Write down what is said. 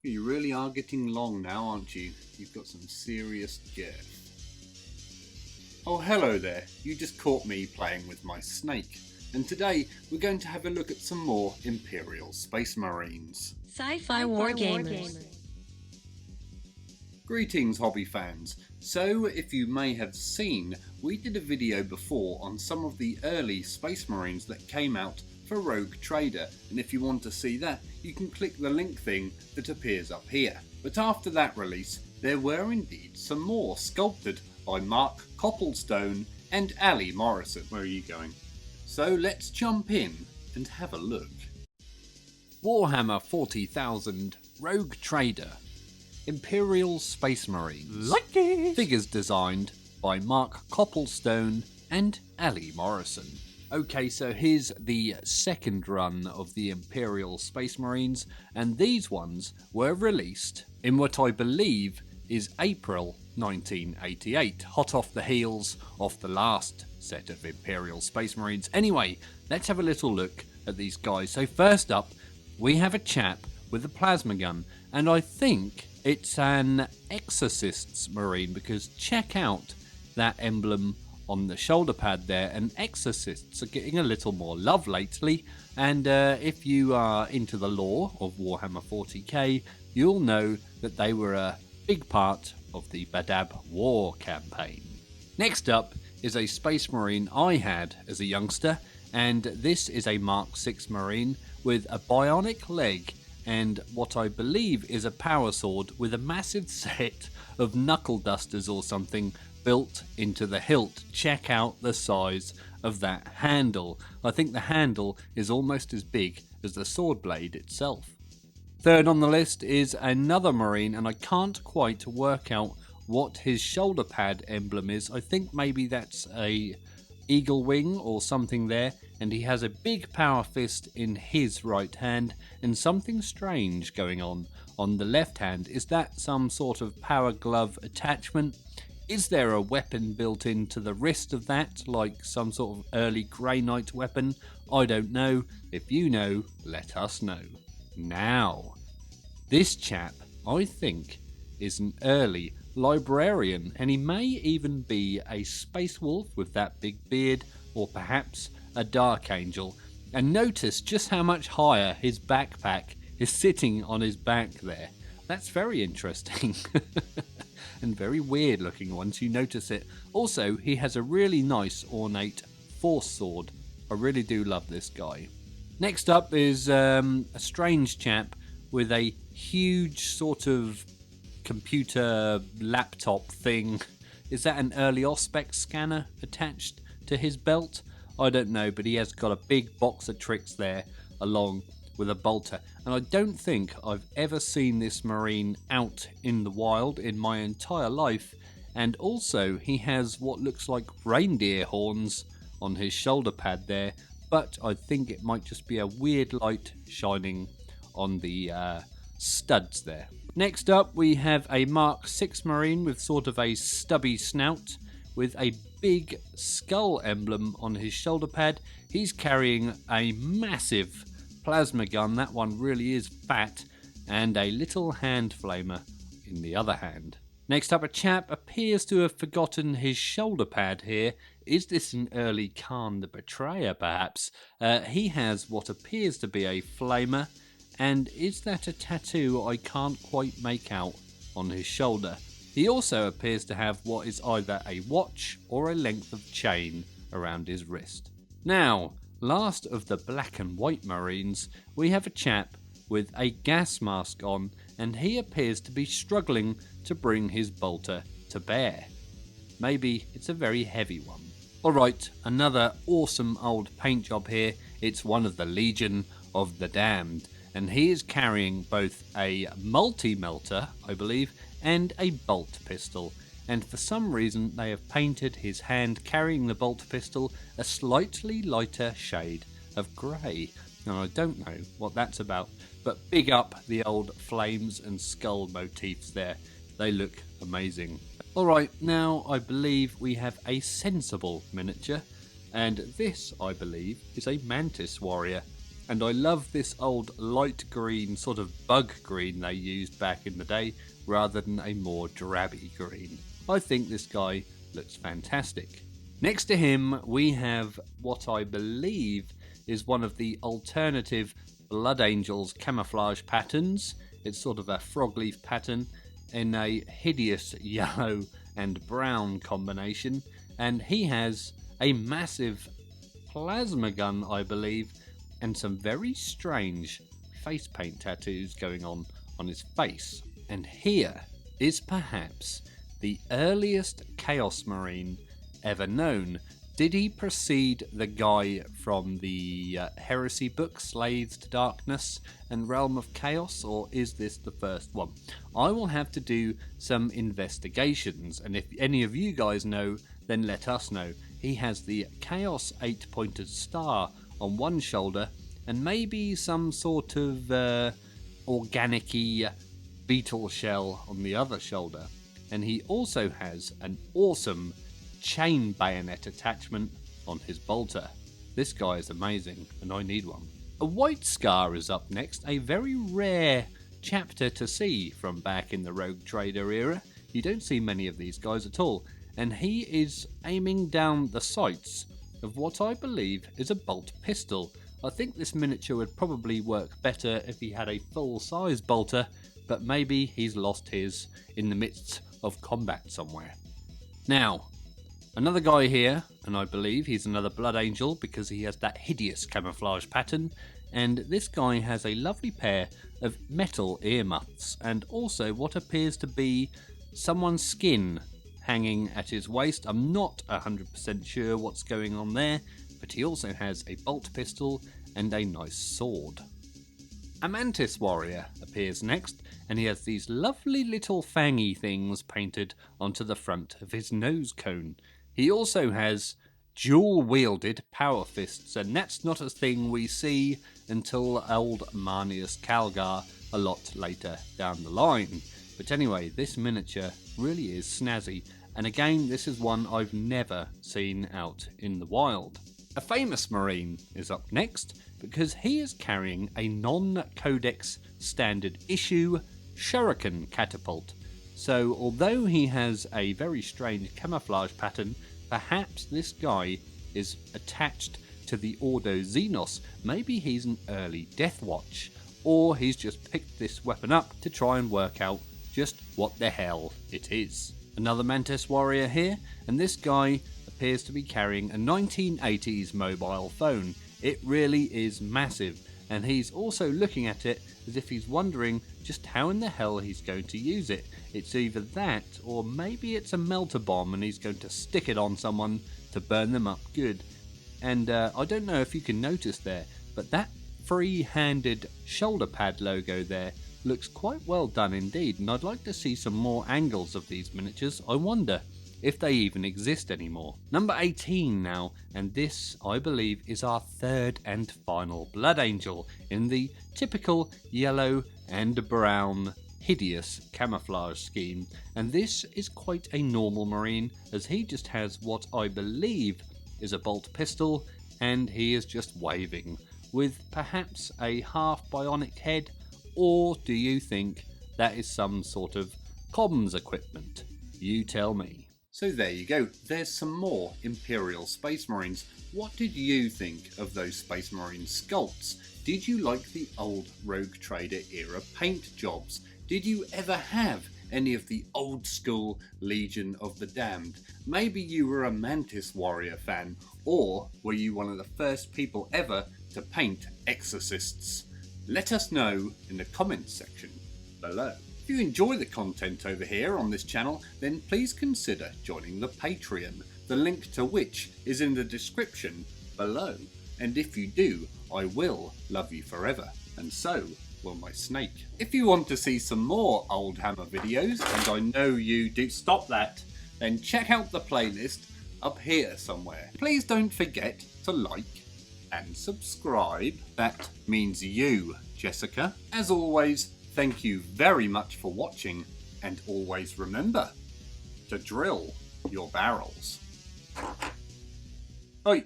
You really are getting long now, aren't you? You've got some serious girth. Oh, hello there. You just caught me playing with my snake. And today we're going to have a look at some more Imperial Space Marines. Scifiwargamers. Greetings, hobby fans. So, if you may have seen, we did a video before on some of the early Space Marines that came out for Rogue Trader, and if you want to see that, you can click the link thing that appears up here. But after that release, there were indeed some more sculpted by Mark Copplestone and Ali Morrison. Where are you going? So let's jump in and have a look. Warhammer 40,000 Rogue Trader Imperial Space Marines. Like it. Figures designed by Mark Copplestone and Ali Morrison. Okay, so here's the second run of the Imperial Space Marines, and these ones were released in what I believe is April 1988, hot off the heels of the last set of Imperial Space Marines. Anyway, let's have a little look at these guys. So first up, we have a chap with a plasma gun, and I think it's an Exorcist's Marine, because check out that emblem on the shoulder pad there, and Exorcists are getting a little more love lately, and if you are into the lore of Warhammer 40k, you'll know that they were a big part of the Badab War campaign. Next up is a Space Marine I had as a youngster, and this is a Mark 6 Marine with a bionic leg and what I believe is a power sword with a massive set of knuckle dusters or something built into the hilt. Check out the size of that handle. I think the handle is almost as big as the sword blade itself. Third on the list is another Marine, and I can't quite work out what his shoulder pad emblem is. I think maybe that's a eagle wing or something there, and he has a big power fist in his right hand and something strange going on the left hand. Is that some sort of power glove attachment? Is there a weapon built into the wrist of that, like some sort of early Grey Knight weapon? I don't know. If you know, let us know. Now, this chap, I think, is an early librarian, and he may even be a space wolf with that big beard, or perhaps a dark angel. And notice just how much higher his backpack is sitting on his back there. That's very interesting. And very weird looking once you notice it. Also, he has a really nice ornate force sword. I really do love this guy. Next up is a strange chap with a huge sort of computer laptop thing. Is that an early Auspex scanner attached to his belt? I don't know, but he has got a big box of tricks there along with a bolter. And I don't think I've ever seen this Marine out in the wild in my entire life. And also he has what looks like reindeer horns on his shoulder pad there, but I think it might just be a weird light shining on the studs there. Next up we have a Mark 6 Marine with sort of a stubby snout with a big skull emblem on his shoulder pad. He's carrying a massive plasma gun, that one really is fat, and a little hand flamer in the other hand. Next up, a chap appears to have forgotten his shoulder pad here. Is this an early Khan the Betrayer perhaps? He has what appears to be a flamer, and is that a tattoo? I can't quite make out on his shoulder. He also appears to have what is either a watch or a length of chain around his wrist. Now, last of the black and white Marines, we have a chap with a gas mask on, and he appears to be struggling to bring his bolter to bear. Maybe it's a very heavy one. Alright, another awesome old paint job here. It's one of the Legion of the Damned, and he is carrying both a multi-melter, I believe, and a bolt pistol. And for some reason they have painted his hand carrying the bolt pistol a slightly lighter shade of grey. Now I don't know what that's about, but big up the old flames and skull motifs there. They look amazing. Alright, now I believe we have a sensible miniature, and this I believe is a Mantis Warrior. And I love this old light green, sort of bug green they used back in the day, rather than a more drabby green. I think this guy looks fantastic. Next to him, we have what I believe is one of the alternative Blood Angels camouflage patterns. It's sort of a frog leaf pattern in a hideous yellow and brown combination. And he has a massive plasma gun, I believe, and some very strange face paint tattoos going on his face. And here is perhaps the earliest Chaos Marine ever known. Did he precede the guy from the Heresy book, Slaves to Darkness and Realm of Chaos, or is this the first one? I will have to do some investigations, and if any of you guys know, then let us know. He has the Chaos 8-pointed star on one shoulder, and maybe some sort of organic-y beetle shell on the other shoulder. And he also has an awesome chain bayonet attachment on his bolter. This guy is amazing, and I need one. A White Scar is up next, a very rare chapter to see from back in the Rogue Trader era. You don't see many of these guys at all, and he is aiming down the sights of what I believe is a bolt pistol. I think this miniature would probably work better if he had a full-size bolter, but maybe he's lost his in the midst of combat somewhere. Now, another guy here, and I believe he's another Blood Angel because he has that hideous camouflage pattern, and this guy has a lovely pair of metal earmuffs and also what appears to be someone's skin hanging at his waist. I'm not 100% sure what's going on there, but he also has a bolt pistol and a nice sword. A Mantis Warrior appears next, and he has these lovely little fangy things painted onto the front of his nose cone. He also has dual-wielded power fists, and that's not a thing we see until old Marnius Calgar a lot later down the line. But anyway, this miniature really is snazzy, and again, this is one I've never seen out in the wild. A famous Marine is up next, because he is carrying a non-codex standard issue shuriken catapult. So although he has a very strange camouflage pattern, perhaps this guy is attached to the Ordo Xenos. Maybe he's an early Death Watch, or he's just picked this weapon up to try and work out just what the hell it is. Another Mantis Warrior here, and this guy appears to be carrying a 1980s mobile phone. It really is massive, and he's also looking at it as if he's wondering just how in the hell he's going to use it. It's either that, or maybe it's a melter bomb and he's going to stick it on someone to burn them up good. And I don't know if you can notice there, but that free-handed shoulder pad logo there looks quite well done indeed, and I'd like to see some more angles of these miniatures. I wonder if they even exist anymore. Number 18 now, and this, I believe, is our third and final Blood Angel in the typical yellow and brown hideous camouflage scheme, and this is quite a normal Marine, as he just has what I believe is a bolt pistol, and he is just waving with perhaps a half bionic head, or do you think that is some sort of comms equipment? You tell me. So there you go, there's some more Imperial Space Marines. What did you think of those Space Marine sculpts? Did you like the old Rogue Trader era paint jobs? Did you ever have any of the old school Legion of the Damned? Maybe you were a Mantis Warrior fan, or were you one of the first people ever to paint exorcists? Let us know in the comments section below. If you enjoy the content over here on this channel, then please consider joining the Patreon, the link to which is in the description below. And if you do, I will love you forever, and so will my snake. If you want to see some more Oldhammer videos, and I know you do, stop that, then check out the playlist up here somewhere. Please don't forget to like and subscribe. That means you, Jessica. As always, thank you very much for watching, and always remember to drill your barrels. Oi!